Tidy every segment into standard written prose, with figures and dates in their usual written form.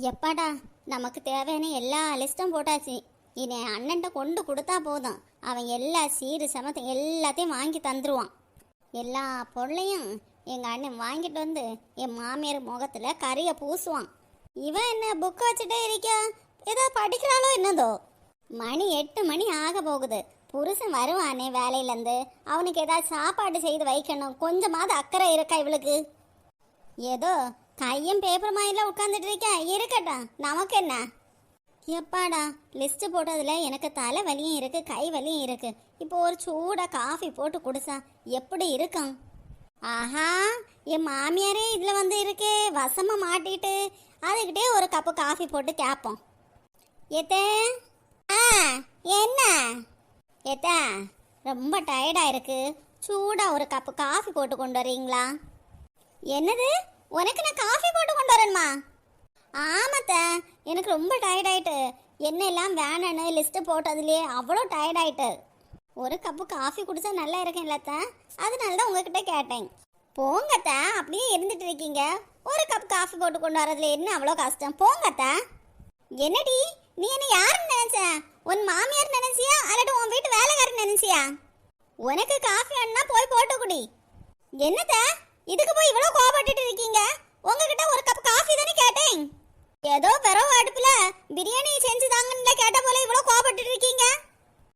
எப்பாடா நமக்கு தேவையான எல்லா லிஸ்ட்டும் போட்டாச்சு. இனி அண்ணன்ட்ட கொண்டு கொடுத்தா போதும், அவன் எல்லா சீரு சமத்தை எல்லாத்தையும் வாங்கி தந்துடுவான். எல்லா பொருளையும் எங்கள் அண்ணன் வாங்கிட்டு வந்து என் மாமியார் முகத்தில் கறியை பூசுவான். இவன் என்ன புக் வச்சுட்டே இருக்கா, ஏதோ படிக்கிறாளோ என்னதோ. மணி 8 மணி ஆக போகுது. புருஷன் வருவானே வேலையிலேருந்து, அவனுக்கு ஏதாவது சாப்பாடு செய்து வைக்கணும். கொஞ்சமாவது அக்கறை இருக்கா இவளுக்கு? ஏதோ கையும் பேப்பர் மாதிரிலாம் உட்காந்துட்டு இருக்கேன். இருக்கட்டும், நமக்கு என்ன. எப்பாடா லிஸ்ட் போட்டதுல எனக்கு தலை வலியும் இருக்கு, கை வலியும் இருக்கு. இப்போ ஒரு சூடாக காஃபி போட்டு குடிச்சா எப்படி இருக்கும்? ஆஹா, என் மாமியாரே இதில் வந்து இருக்கு, வசமாக மாட்டிட்டு. அதுக்கிட்டே ஒரு கப்பு காஃபி போட்டு கேட்போம். ஏத்தே என்ன ஏத்தா, ரொம்ப டயர்டாக இருக்கு, சூடாக ஒரு கப்பு காஃபி போட்டு கொண்டு வரீங்களா? என்னது, உனக்கு நான் காஃபி போட்டு கொண்டு வரணுமா? ஆமாத்த, எனக்கு ரொம்ப டயர்டாயிட்டு. என்ன எல்லாம் வேணும்னு லிஸ்ட்டு போட்டதுலேயே அவ்வளோ டயர்டாயிட்டு. ஒரு கப்பு காஃபி குடித்தா நல்லா இருக்கேன் இல்லத்த, அதனால தான் உங்ககிட்ட கேட்டேன். போங்கத்த, அப்படியே இருந்துட்டு இருக்கீங்க. ஒரு கப் காஃபி போட்டு கொண்டு வரதுல என்ன அவ்வளோ கஷ்டம்? போங்கத்த. என்னடி நீ என்ன யாருன்னு நினைச்ச? உன் மாமியார் நினைச்சியா அல்லது உன் வீட்டு வேலைக்காரன் நினைச்சியா? உனக்கு காஃபி வேணும்னா போய் போட்டு குடி. என்னத்த இதுக்கு போய் இவ்வளோ கோபப்பட்டுட்டு இருக்கீங்க? உங்ககிட்ட ஒரு கப் காஃபி தானே கேட்டேன். ஏதோ பிறவு அடுப்புல பிரியாணி செஞ்சு தாங்கன்னு கேட்ட போல இவ்வளோ கோபப்பட்டுட்டு இருக்கீங்க.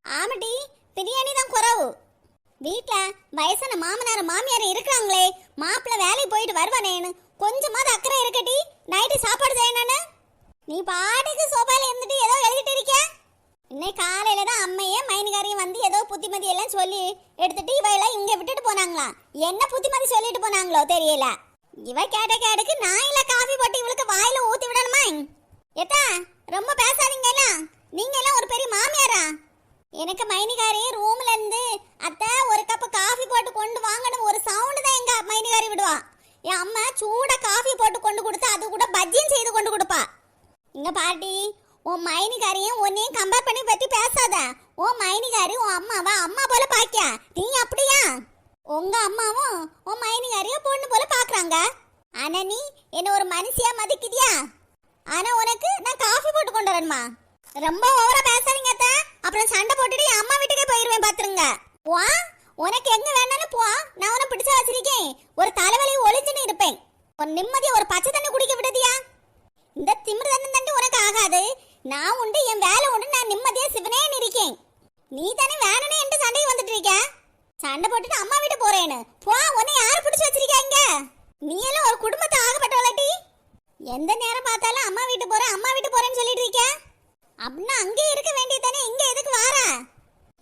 ஆமாட்டி, பிரியாணி தான் குறவு. வீட்டில் வயசான மாமனார் மாமியார் இருக்கிறாங்களே, மாப்பிள்ளை வேலைக்கு போயிட்டு வருவானேன்னு கொஞ்சமாவது அக்கறை இருக்கட்டி. நைட்டு சாப்பாடு செய்யணும்னு நீ பாட்டுக்கு சோபாயில் இருந்துட்டு ஏதோ எழுதிட்டு இருக்க. இன்னைக்கு காலையில தான் அம்மையே மைனுகாரையும் வந்து ஏதோ புத்திமதி எல்லாம் சொல்லி எடுத்துட்டு இவையெல்லாம் இங்க விட்டுட்டு போனாங்களாம். என்ன புத்திமதி சொல்லிட்டு போனாங்களோ தெரியல. இவ கேட்ட கேடுக்கு நான் இல்ல காஃபி போட்டு இவளுக்கு வாயில ஊத்தி விடணுமா? ஏத்தா, ரொம்ப பேசாதீங்க எல்லாம். நீங்க எல்லாம் ஒரு பெரிய மாமியாரா? எனக்கு மைனிகாரி ரூம்ல இருந்து அத்தை ஒரு கப் காஃபி போட்டு கொண்டு வாங்கணும் ஒரு சவுண்ட் தான் எங்க மைனிகாரி விடுவா. என் அம்மா சூட காஃபி போட்டு கொண்டு கொடுத்து அது கூட பஜ்ஜியும் செய்து கொண்டு கொடுப்பா. இங்க பாட்டி, உன் மைனிகாரியும் உன்னையும் கம்பேர் பண்ணி பற்றி பேசாத. உன் மைனிகாரி உன் அம்மாவா அம்மா போல பாக்கியா? நீ அப்படியா? உங்க அம்மாவும் உன் மைனிகாரியும் பொண்ணு போல பாக்குறாங்க. ஆனா நீ என்ன ஒரு மனுஷியா மதிக்கிறியா? ஆனா உனக்கு நான் காஃபி போட்டு கொண்டு வரணுமா? ரொம்ப ஓவரா பேசாதீங்க அத்தை, அப்புறம் சண்டை போட்டுட்டு என் அம்மா வீட்டுக்கே போயிருவேன் பாத்துருங்க. வா, உனக்கு எங்க வேணாலும் போ, நான் உன்னை பிடிச்ச வச்சிருக்கேன். ஒரு தலைவலி ஒளிஞ்சுன்னு இருப்பேன். ஒரு நிம்மதியா ஒரு பச்சை தண்ணி குடிக்க விடுதியா? இந்த திமிரு தண்ணி தண்டி உனக்கு ஆகாது. நான் உண்டு, என் வேலை உண்டு, நான் நிம்மதியா சிவனேன்னு இருக்கேன். நீ தானே வேணும்னு என்கிட்ட சண்டைக்கு வந்துட்டு இருக்க. சண்டை போட்டுட்டு அம்மா வீட்டு போறேன்னு போ. உன்னை யாரு பிடிச்சு வச்சிருக்காங்க? நீ எல்லாம் ஒரு குடும்பத்தை ஆகப்பட்டவளாட்டி. எந்த நேரம் பார்த்தாலும் அம்மா வீட்டு போறேன் அம்மா வீட்டு போறேன்னு சொல்லிட்டு இருக்க. அப்படின்னா அங்கே இருக்க வேண்டியதானே, இங்க எதுக்கு வார?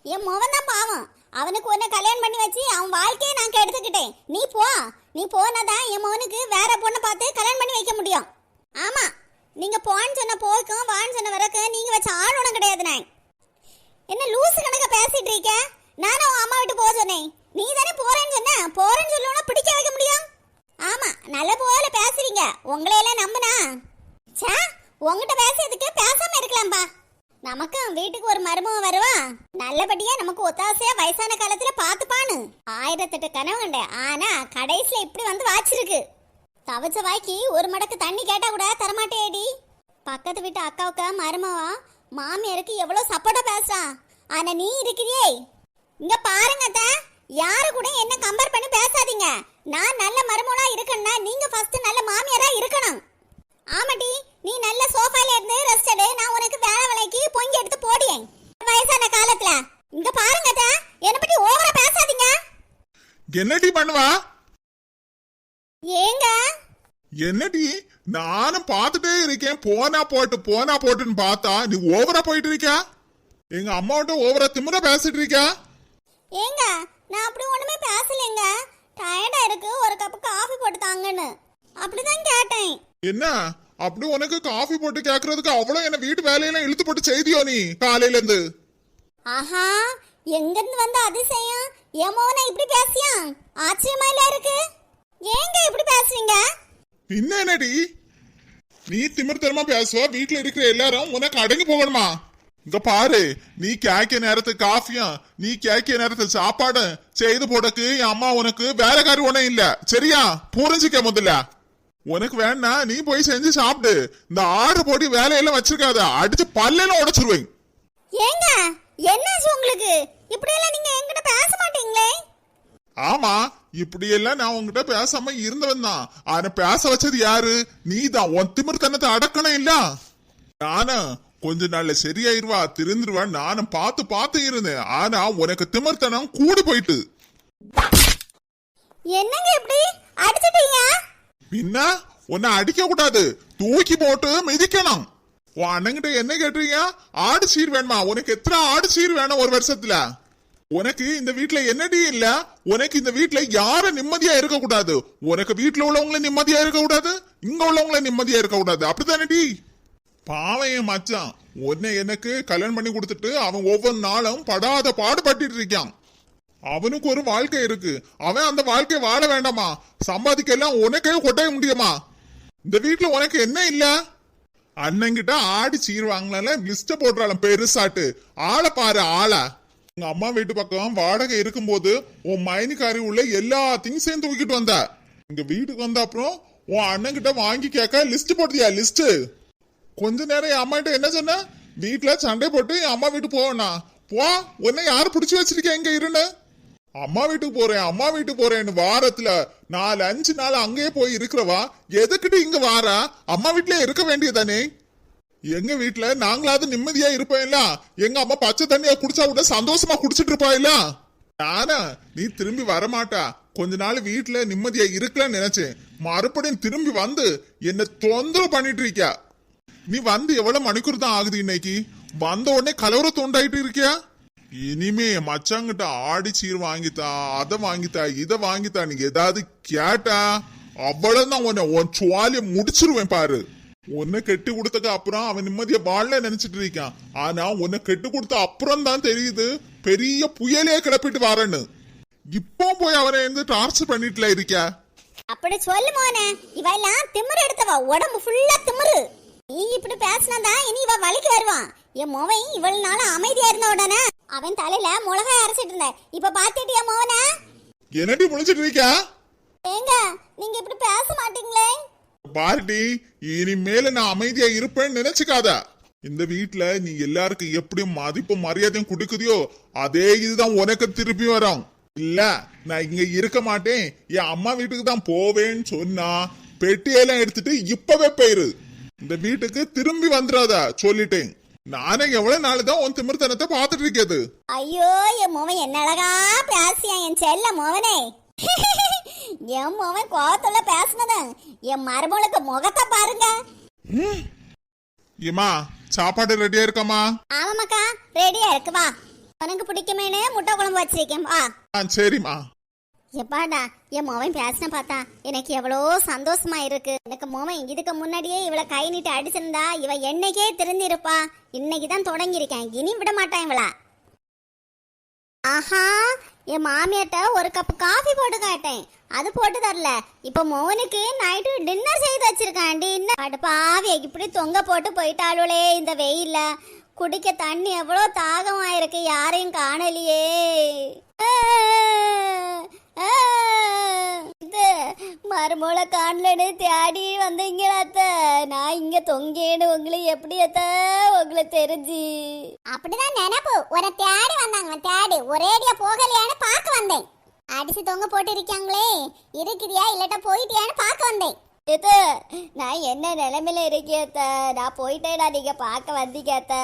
என் மகன் தான் பாவம், அவனுக்கு உன்னை கல்யாணம் பண்ணி வச்சு அவன் வாழ்க்கையை நான் கெடுத்துக்கிட்டேன். நீ போ, நீ போனாதான் என் மகனுக்கு வேற பொண்ணை பார்த்து கல்யாணம் பண்ணி வைக்க முடியும். ஆமா, நீங்க போன்னு சொன்ன போய்க்கும் வான்னு சொன்ன வரைக்கும் நீங்க வச்ச ஆள் ஒன்றும் கிடையாது. நான் என்ன லூசு கணக்க பேசிட்டு இருக்க? நானும் உன் அம்மா விட்டு போக சொன்னேன். நீ தானே போறேன்னு சொன்ன, போறேன்னு சொல்லுவோம்னா பிடிக்க வைக்க முடியும். ஆமா, நல்ல போல பேசுறீங்க. உங்களையெல்லாம் நம்பினா சே, உங்ககிட்ட பேசுறதுக்கு பேசாம இருக்கலாம்பா. நமக்கு வீட்டுக்கு ஒரு மருமக வருவா, நல்லபடியா நமக்கு ஒத்தாசையா வயசான காலத்துல பாத்துப்பான்னு 1008 கனவு கண்டேன். ஆனா கடைசியில இப்படி வந்து வாச்சிருக்கு. தவச்ச வாய்க்கு ஒரு மடக்கு தண்ணி கேட்டா கூட தரமாட்டேடி. பக்கத்து வீட்டு அக்காவுக்கு மருமவா மாமியாருக்கு எவ்வளவு சப்போர்ட்டா பேசுறா. ஆனா நீ இருக்கிறியே. இங்க பாருங்க அத்தை, யாரு கூட என்ன கம்பேர் பண்ணி பேசாதீங்க. நான் நல்ல மருமகளா இருக்கணும்னா நீங்க ஃபர்ஸ்ட் நல்ல மாமியாரா இருக்கணும். ஆமாடி, நீ நல்ல சோஃபால இருந்து ரெஸ்ட் எடு, நான் உனக்கு வேலை வேலைக்கு பொங்கி எடுத்து போடியேன் வயசான காலத்துல. இங்க பாருங்க அத்தை, என்ன பத்தி ஓவரா பேசாதீங்க. என்னடி பண்ணுவா? ஏங்க என்னடி, நானும் பார்த்துட்டே இருக்கேன். போனா போட்டுன்னு பார்த்தா நீ ஓவரா போயிட்டு இருக்க. எங்க அம்மாவோட ஓவரா திமிரா பேசிட்டு இருக்க. ஏங்க, நான் அப்படி ஒண்ணுமே பேசலைங்க. டயர்டா இருக்கு, ஒரு கப் காஃபி போட்டு தாங்கன்னு அப்படிதான் கேட்டேன். என்ன அப்படி உனக்கு காஃபி போட்டு கேக்குறதுக்கு அவ்வளவு என்ன வீட்டு வேலையெல்லாம் இழுத்து போட்டு செய்தியோ நீ காலையில இருந்து? ஆஹா, எங்க இருந்து வந்த அதிசயம்? ஏமோனா இப்படி பேசியா? ஆச்சரியமா இல்ல இருக்கு. ஏங்க இப்படி பேசுறீங்க? பின்ன என்னடி, நீ திமிர்த்தனமா பேசுவ, வீட்டுல இருக்கிற எல்லாரும் உனக்கு அடங்கி போகணுமா? இங்க பாரு, நீ கேக்கிய நேரத்துக்கு காஃபியும் நீ கேக்கிய நேரத்துக்கு சாப்பாடும் செய்து போடக்கு என் அம்மா உனக்கு வேலைக்காரி ஒன்னும் இல்ல. சரியா? புரிஞ்சுக்க முதல்ல. உனக்கு வேணா நீ போய் செஞ்சு சாப்பிடு. இந்த ஆர்டர் போட்டு வேலையெல்லாம் வச்சிருக்காத, அடிச்சு பல்லையெல்லாம் உடைச்சிருவேன். ஏங்க என்னாச்சு உங்களுக்கு? இப்படியெல்லாம் நீங்க என்கிட்ட பேச மாட்டீங்களே? ஆமா, இப்படி எல்லாம் நான் உங்ககிட்ட பேசாம இருந்தவன் தான். ஆனா பேச வச்சது யாரு? நீ தான். உன் திமிர்த்தனத்தை அடக்கணும் இல்ல? நானும் கொஞ்ச நாள்ல சரியாயிருவா, திருந்துருவா நானும் பார்த்து பார்த்து இருந்தேன். ஆனா உனக்கு திமிர்த்தனம் கூடி போயிட்டு. என்னங்க இப்படி அடிச்சிட்டீங்க? பின்ன உன்னை அடிக்க கூடாது, தூக்கி போட்டு மிதிக்கணும். உன் அண்ணங்கிட்ட என்ன கேட்டீங்க? ஆடு சீர் வேணுமா? உனக்கு எத்தனை ஆடு சீர் வேணும் ஒரு வருஷத்துல? உனக்கு இந்த வீட்டுல என்னடி இல்ல? உனக்கு இந்த வீட்டுல யாரும் நிம்மதியா இருக்க கூடாது. உனக்கு வீட்டுல உள்ளவங்கள நிம்மதியா இருக்க கூடாது, இங்க உள்ளவங்கள நிம்மதியா இருக்க கூடாது. அப்படித்தானடி? பாவம் என் மச்சான், உன்னை எனக்கு கல்யாணம் பண்ணி கொடுத்துட்டு அவன் ஒவ்வொரு நாளும் படாத பாடுபட்டு இருக்கான். அவனுக்கு ஒரு வாழ்க்கை இருக்கு, அவன் அந்த வாழ்க்கையை வாழ வேண்டாமா? சம்பாதிக்க எல்லாம் உனக்கே கொட்ட முடியுமா? இந்த வீட்டுல உனக்கு என்ன இல்ல? அண்ணங்கிட்ட ஆடி சீர் வாங்கல லிஸ்ட போடுறாள் பெருசாட்டு. ஆளை பாரு ஆளை. உங்க அம்மா வீட்டு பக்கம் வாடகை இருக்கும்போது உன் மைனிக்காரி உள்ள எல்லாத்தையும் சேர்ந்து தூக்கிட்டு வந்த. இங்க வீட்டுக்கு வந்த அப்புறம் உன் அண்ணன் கிட்ட வாங்கி கேட்க லிஸ்ட் போட்டியா? லிஸ்ட் கொஞ்ச நேரம் என் அம்மா கிட்ட என்ன சொன்ன? வீட்டுல சண்டை போட்டு என் அம்மா வீட்டுக்கு போவேனா? போ, உன்னை யாரு பிடிச்சு வச்சிருக்கேன் இங்க இருன்னு? அம்மா வீட்டுக்கு போறேன், அம்மா வீட்டுக்கு போறேன்னு வாரத்துல 4-5 நாள் அங்கேயே போய் இருக்கிறவா எதுக்கிட்டு இங்க வாரா? அம்மா வீட்லயே இருக்க வேண்டியதானே? எங்க வீட்டுல நாங்களாவது நிம்மதியா இருப்பேன்ல? எங்க அம்மா பச்சை தண்ணியா குடிச்சா கூட சந்தோஷமா குடிச்சிட்டு இருப்பாயில்ல? நானா நீ திரும்பி வரமாட்டா, கொஞ்ச நாள் வீட்டுல நிம்மதியா இருக்கலாம்னு நினைச்சேன். மறுபடியும் திரும்பி வந்து என்ன தொந்தரவு பண்ணிட்டு இருக்கியா? நீ வந்து எவ்வளவு மணிக்கூர் தான் ஆகுது இன்னைக்கு? வந்த உடனே கலவர தோண்டாயிட்டு இருக்கியா? இனிமே மச்சாங்கிட்ட ஆடி சீர் வாங்கித்தா, அதை வாங்கித்தா, இதை வாங்கித்தா நீ ஏதாவது கேட்டா அவ்வளவுதான் உன் சுவாலிய முடிச்சிருவேன் பாரு. உன்னை கெட்டி கொடுத்தக்கு அப்புறம் அவன் நிம்மதிய வாழ நினைச்சிட்டு இருக்கான். ஆனா உன்னை கெட்டு கொடுத்த அப்புறம் தான் தெரியுது பெரிய புயலே கிளப்பிட்டு வரேன்னு. இப்போ போய் அவரை இருந்து டார்ச்சர் பண்ணிட்டுல இருக்க. அப்படி சொல்லு மோனே, இவெல்லாம் திமிரு எடுத்தவா, உடம்பு ஃபுல்லா திமிரு. நீ இப்படி பேசினதான் இனி இவ வலிக்கு வருவான். என் மோவன் இவ்வளவு நாள் அமைதியா இருந்த உடனே அவன் தலையில மிளகாய் அரைச்சிட்டு இருந்த. இப்ப பாத்துட்டியா மோவன? என்னடி முழிச்சிட்டு இருக்க? ஏங்க நீங்க இப்படி பேச மாட்டீங்களே? பாருடி, இனிமேல நான் அமைதியா இருப்பேன்னு நினைச்சுக்காத. இந்த வீட்டுல நீ எல்லாருக்கும் எப்படி மதிப்பும் மரியாதையும் கொடுக்குதியோ அதே இதுதான் உனக்கு திருப்பி வரும். இல்ல நான் இங்க இருக்க மாட்டேன், என் அம்மா வீட்டுக்கு தான் போவேன்னு சொன்னா பெட்டியெல்லாம் எடுத்துட்டு இப்பவே போயிரு. இந்த வீட்டுக்கு திரும்பி வந்துடாத சொல்லிட்டேன். நானே எவ்வளவு நாளுதான் உன் திமிர்த்தனத்தை பாத்துட்டு இருக்கிறது. ஐயோ என் மோவன் என்ன அழகா பேசியா என் செல்ல மோவனே. என் மோவன் கோவத்துல பேசினதான் என் மருமகளுக்கு முகத்தை பாருங்க. ஏமா சாப்பாடு ரெடியா இருக்காமா? ஆமாக்கா ரெடியா இருக்கு, வா. உனக்கு பிடிக்குமேனு முட்டை குழம்பு வச்சிருக்கேன், வா. சரிம்மா. எப்பாடா என் மோவன் பேசின பார்த்தா எனக்கு எவ்வளோ சந்தோஷமா இருக்கு. எனக்கு மோவன் இதுக்கு முன்னாடியே இவளை கை நீட்டு அடிச்சிருந்தா இவ என்னைக்கே திருந்திருப்பா. இன்னைக்குதான் தொடங்கியிருக்கேன், இனி விட மாட்டான் இவளா. ஆஹா, என் மாமியார்ட்ட ஒரு கப் காஃபி போட்டு காட்டேன், அது போட்டு தரல. இப்ப மோவனுக்கு நைட்டு டின்னர் செய்து வச்சிருக்கேன். டின்னர் அடுப்பாவி இப்படி தொங்க போட்டு போயிட்டாளுளே இந்த வெயில்ல. குடிக்க தண்ணி எவ்வளோ தாகமா இருக்கு, யாரையும் காணலையே. மருமோளை காணலன்னு தேடி வந்தீங்களா அத்த? நான் இங்க தொங்கேன்னு உங்களுக்கு எப்படி அத்த உங்களுக்கு தெரிஞ்சு? அப்படிதான் நினைப்பு. ஒரு தேடி வந்தாங்க, தேடி ஒரேடியா போகலையான்னு பார்க்க வந்தேன். அடிச்சு தொங்க போட்டு இருக்காங்களே, இருக்கிறியா இல்லாட்ட போயிட்டியான்னு பார்க்க வந்தேன். நான் என்ன நிலைமையில இருக்கேத்த? நான் போயிட்டேடா, நீங்க பார்க்க வந்தீங்கத்த.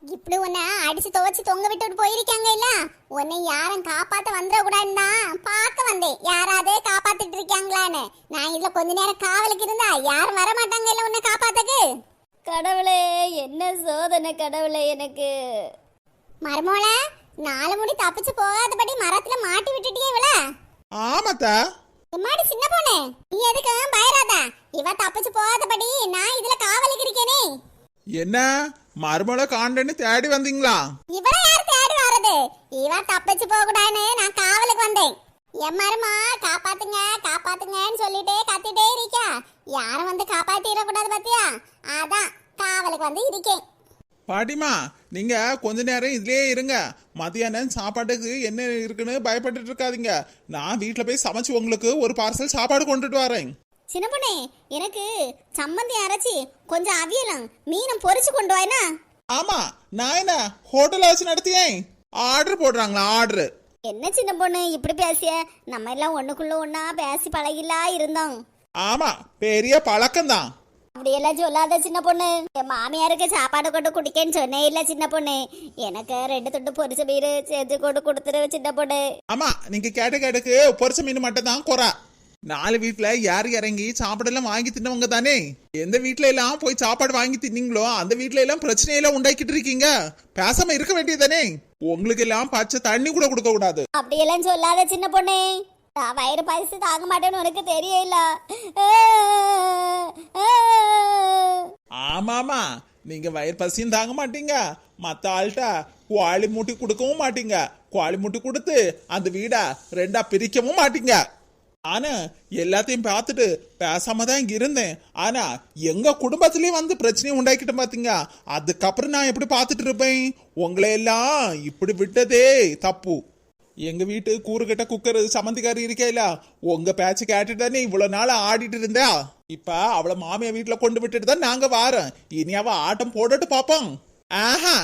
இப்படி உன்னை அடிச்சு துவச்சு தொங்க விட்டுட்டு போயிருக்காங்க இல்ல, உன்னை யாரும் காப்பாத்த வந்துடக்கூடாதுன்னா பார்க்க வந்தேன். யாராவது காப்பாத்திட்டு இருக்காங்களான்னு. நான் இதுல கொஞ்ச நேரம் காவலுக்கு இருந்தா யாரும் வர மாட்டாங்க இல்ல உன்னை காப்பாத்துக்கு. கடவுளே என்ன சோதனை கடவுளே எனக்கு. மருமோள 4 முடி தப்பிச்சு போகாதபடி மரத்துல மாட்டி விட்டுட்டியே இவள. ஆமாத்தா. எம்மாடி சின்ன பொண்ணு, நீ எதுக்கு பயராத? இவ தப்பிச்சு போகாதபடி நான் இதுல காவலுக்கு இருக்கேனே. என்ன மருமலை காண்டன்னு தேடி வந்தீங்களா? இவள யார் தேடி வரது? இவ தப்பிச்சு போக கூடாதுன்னு நான் காவலுக்கு வந்தேன். என் மருமா காப்பாத்துங்க காப்பாத்துங்கன்னு சொல்லிட்டே கத்திட்டே இருக்கா. யாரும் வந்து காப்பாத்திட கூடாது பாத்தியா? அதான் காவலுக்கு வந்து இருக்கேன். பாட்டிமா, நீங்க கொஞ்ச நேரம் இதுலயே இருங்க. மதியானம் சாப்பாட்டுக்கு என்ன இருக்குன்னு பயப்பட்டுட்டு இருக்காதீங்க. நான் வீட்டுல போய் சமைச்சு உங்களுக்கு ஒரு பார்சல் சாப்பாடு கொண்டுட்டு வரேன். சின்ன பொண்ணே, எனக்கு சம்மந்தி அரைச்சி கொஞ்சம் அவியலாம் மீனம் பொரிச்சு கொண்டு வாயினா. ஆமா, நான் என்ன ஹோட்டல் வச்சு நடத்தியேன். ஆர்டர் போடுறாங்களா? ஆர்டர். என்ன சின்ன பொண்ணு இப்படி பேசிய? நம்ம எல்லாம் ஒண்ணுக்குள்ள ஒண்ணா பேசி பழகிலா இருந்தோம். ஆமா, பெரிய பழக்கம்தான். அப்படியெல்லாம் சொல்லாத சின்ன பொண்ணு. என் மாமியாருக்கு சாப்பாடு கொண்டு குடிக்கன்னு சொன்னே இல்ல சின்ன பொண்ணு. எனக்கு 2 துண்டு பொரிச்ச மீன் சேர்த்து கொண்டு கொடுத்துரு சின்ன பொண்ணு. ஆமா, நீங்க கேட்டுக்கு பொரிச்ச மீன் மட்டும் தான் குறை. 4 வீட்டுல யார் இறங்கி சாப்பாடெல்லாம் வாங்கி தின்னவங்க தானே. எந்த வீட்டுல எல்லாம் போய் சாப்பாடு வாங்கி தின்னீங்களோ அந்த வீட்டுல எல்லாம் பிரச்சனையெல்லாம் உண்டாக்கிட்டு இருக்கீங்க. பேசாம இருக்க வேண்டியதானே. உங்களுக்கு எல்லாம் பச்சை தண்ணி கூட கொடுக்க கூடாது. அப்படியெல்லாம் சொல்லாத சின்ன பொண்ணு. நான் வயிறு பரிசு தாங்க மாட்டேன்னு உனக்கு தெரியல. ஆமாமா, நீங்க வயிறு பசியும் தாங்க மாட்டீங்க. மத்த ஆள்கிட்ட குவாளி மூட்டி கொடுக்கவும் மாட்டீங்க. குவாளி மூட்டி கொடுத்து அந்த வீடை 2ஆ பிரிக்கவும் மாட்டீங்க. ஆனா எல்லாத்தையும் பார்த்துட்டு பேசாம தான் இங்க இருந்தேன். ஆனா எங்க குடும்பத்திலயும் வந்து பிரச்சனையும் உண்டாக்கிட்டு பாத்தீங்க. அதுக்கப்புறம் நான் எப்படி பார்த்துட்டு இருப்பேன்? உங்களை எல்லாம் இப்படி விட்டதே தப்பு. எங்க வீட்டு கூறுகட்ட குக்கர் சம்மந்திக்காரி இருக்கேல, உங்க பேச்சு கேட்டுட்டு தானே இவ்வளவு நாள் ஆடிட்டு இருந்தா. இப்ப அவளை மாமியா வீட்டுல கொண்டு விட்டுட்டு தான் நாங்க வாரோம். இனி அவ ஆட்டம் போட்டுட்டு பாப்போம். ஆஹா,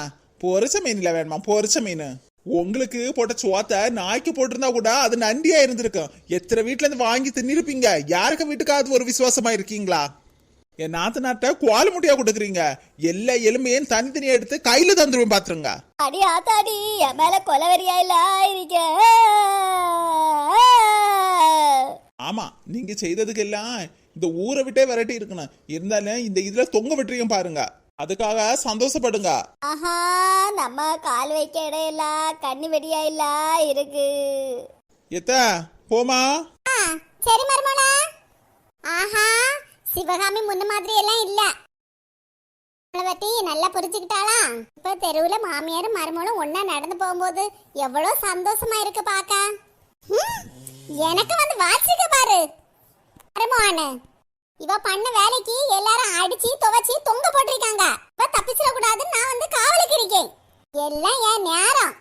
பொரிச்ச மீன்ல வேணுமா? பொரிச்ச மீன் உங்களுக்கு போட்ட சோத்த நாய்க்கு போட்டிருந்தா கூட அது நண்டியா இருந்திருக்கும். எத்தனை வீட்டுல இருந்து வாங்கி தின்னிருப்பீங்க. யாருக்கு வீட்டுக்காவது ஒரு விசுவாசமா இருக்கீங்களா? என் நாத்து நாட்ட குவாலி முட்டையா கொடுக்குறீங்க. எல்லா எலும்பையும் தனித்தனியா எடுத்து கையில தந்துருவேன் பாத்துருங்க. அடி ஆத்தாடி, என் மேல கொலவெறியா இல்ல இருக்க. ஆமா, நீங்க செய்ததுக்கு எல்லாம் இந்த ஊரை விட்டே விரட்டி இருக்கணும். இருந்தாலும் இந்த இதுல தொங்க விட்டுறீங்க பாருங்க. அதுக்காக சந்தோஷப்படுங்க. ஆஹா, நம்ம கால் வைக்க இடையில கண்ணி வெடியா இல்ல இருக்கு. எத்த போமா. சரி மருமோளா. ஆஹா, சிவகாமி முன்ன மாதிரி எல்லாம் இல்ல. பத்தி நல்லா புரிஞ்சுக்கிட்டாளா? இப்ப தெருவுல மாமியாரும் மருமகளும் ஒன்னா நடந்து போகும்போது எவ்வளவு சந்தோஷமா இருக்கு பாக்க. எனக்கு வந்து வாசிக்க பாரு மருமோன்னு. இவ பண்ண வேலைக்கு எல்லாரும் அடிச்சு துவைச்சு தொங்க போட்டிருக்காங்க. இவ தப்பிச்சிட கூடாதுன்னு நான் வந்து காவலுக்கு இருக்கேன். எல்லாம் என் நேரம்.